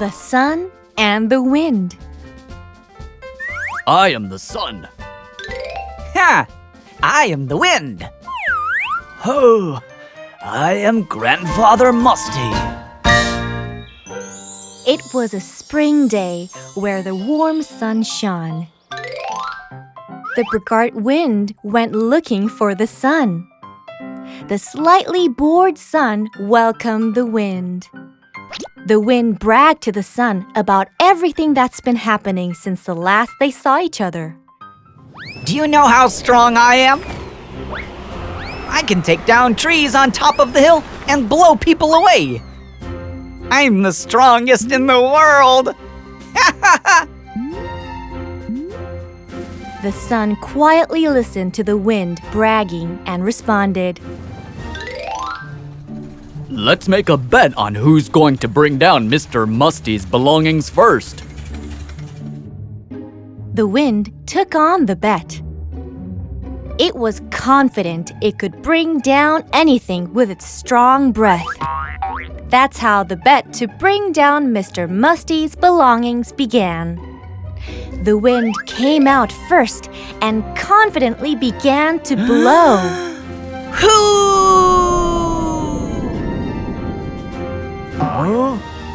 The Sun and the Wind. I am the sun. Ha! I am the wind. Ho! I am Grandfather Musty. It was a spring day where the warm sun shone. The braggart wind went looking for the sun. The slightly bored sun welcomed the wind. The wind bragged to the sun about everything that's been happening since the last they saw each other. Do you know how strong I am? I can take down trees on top of the hill and blow people away. I'm the strongest in the world. The sun quietly listened to the wind bragging and responded. Let's make a bet on who's going to bring down Mr. Musty's belongings first. The wind took on the bet. It was confident it could bring down anything with its strong breath. That's how the bet to bring down Mr. Musty's belongings began. The wind came out first and confidently began to blow. Huh?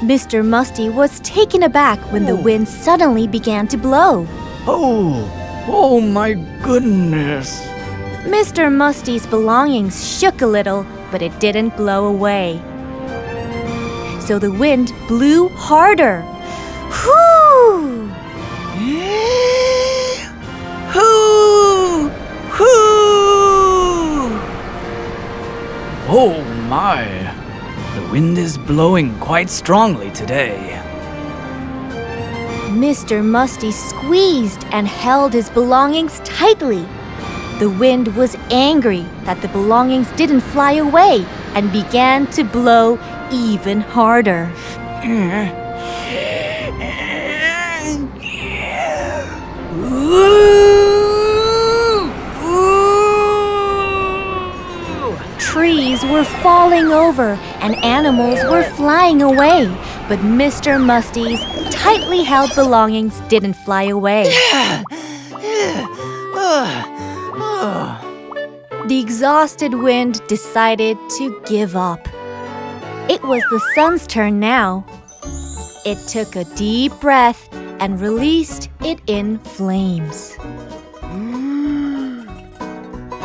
Mr. Musty was taken aback when the wind suddenly began to blow. Oh my goodness. Mr. Musty's belongings shook a little, but it didn't blow away. So the wind blew harder. Whoo! Hoo! Hoo! Oh my. The wind is blowing quite strongly today. Mr. Musty squeezed and held his belongings tightly. The wind was angry that the belongings didn't fly away and began to blow even harder. Trees were falling over and animals were flying away, but Mr. Musty's tightly held belongings didn't fly away. The exhausted wind decided to give up. It was the sun's turn now. It took a deep breath and released it in flames.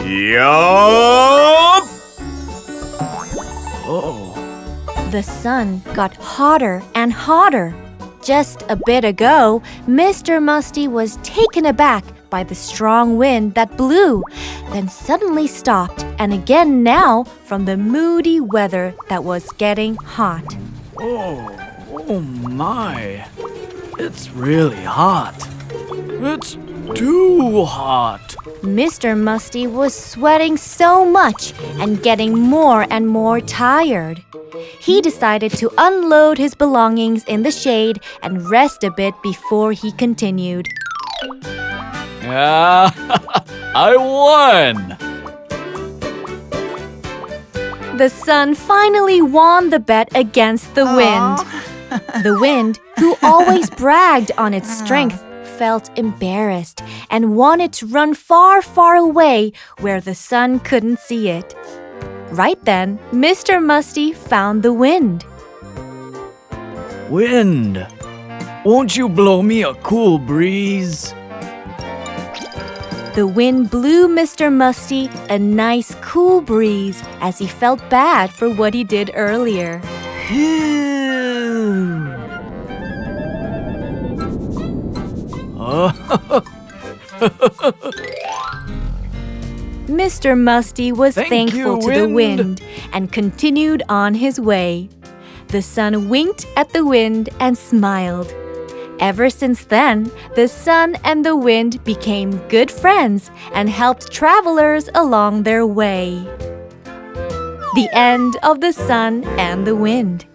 Yup! Oh. The sun got hotter and hotter. Just a bit ago, Mr. Musty was taken aback by the strong wind that blew, then suddenly stopped, and again now from the moody weather that was getting hot. Oh my. It's really hot. It's too hot. Mr. Musty was sweating so much and getting more and more tired. He decided to unload his belongings in the shade and rest a bit before he continued. I won! The sun finally won the bet against the wind. The wind, who always bragged on its strength, felt embarrassed and wanted to run far, far away where the sun couldn't see it. Right then, Mr. Musty found the wind. Wind, won't you blow me a cool breeze? The wind blew Mr. Musty a nice cool breeze as he felt bad for what he did earlier. Mr. Musty was thankful to the wind and continued on his way. The sun winked at the wind and smiled. Ever since then, the sun and the wind became good friends and helped travelers along their way. The end of The Sun and the Wind.